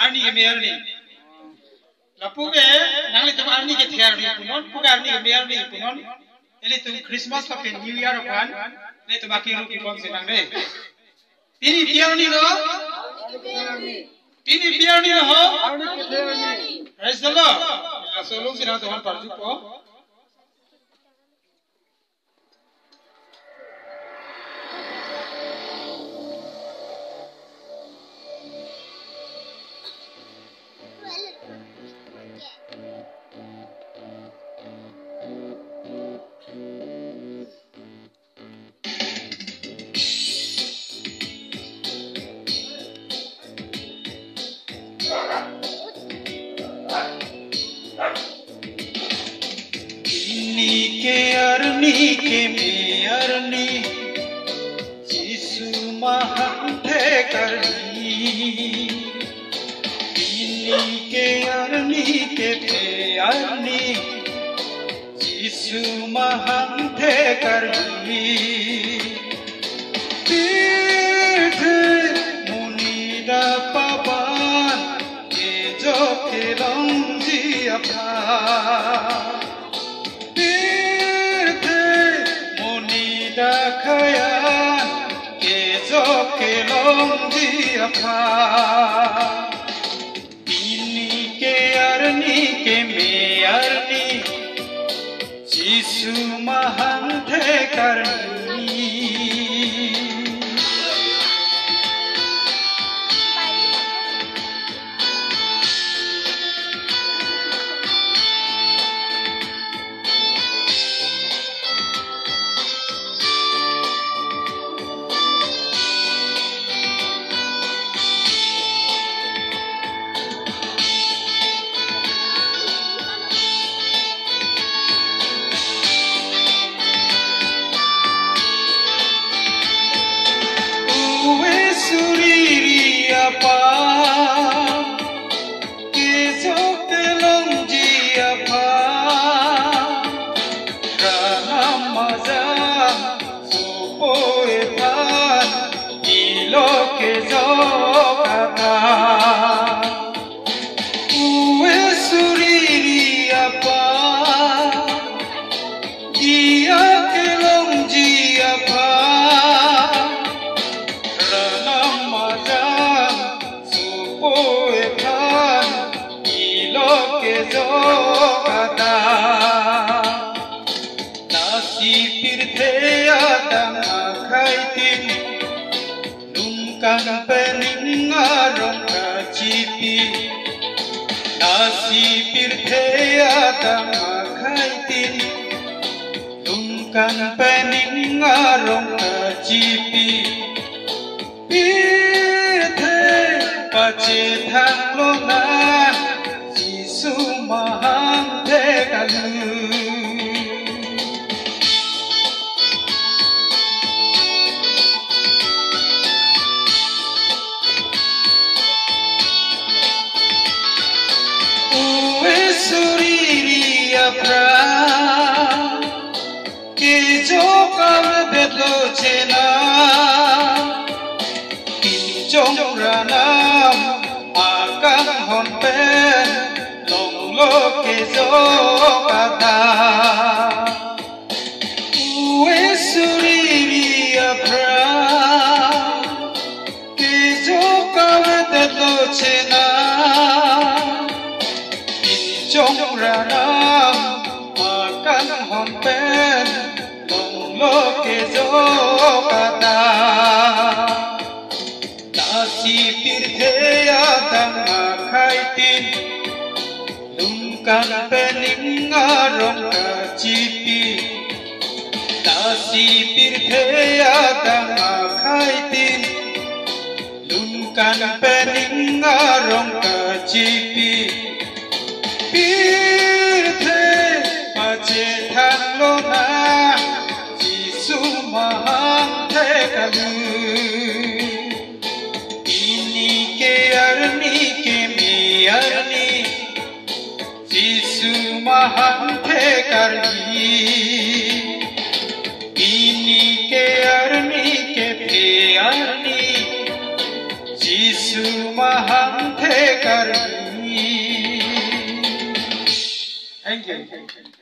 arni ke mearni lapuge nangli tum arni ke thearni punon puge arni ke mearni punon ele tum Christmas la pe New Year kan le tum akiru ki kon senang re tini piarni lo tini piarni lo ho arni ke thearni praise the Lord solong sira dohan parju ko के मेयरनी यीशु महंथे करनी के अरनी के मेयरनी यीशु महंथे करनी तीर्थ मुनीरा पवन के जो के रंजी अपना Khayan ke jo ke long di apha ini ke arni ke me arni Jisu mahan the karni Kan pening arong kacipi Pirthe pace thang lona Jisu mahang the kalu Uwe suriri apra जो कल बेलो चेना किंजोंग्रा नाम आकाम होंपे लोंगलो के जो कथा उए सुरीरी अप्रा के जो कल बेलो चेना किंजोंग्रा नाम आकाम होंपे Loke jo kata Nasi pirthe adang khaitin Lumkan pening arong kacipi Nasi pirthe adang khaitin Lumkan pening arong kacipi Pirthe pace thang lona Mahang the kalu ini ke arni ke me arni Jisu mahang the karni ini ke arni ke me arni Jisu यीशु महंथे करनी। Thank you.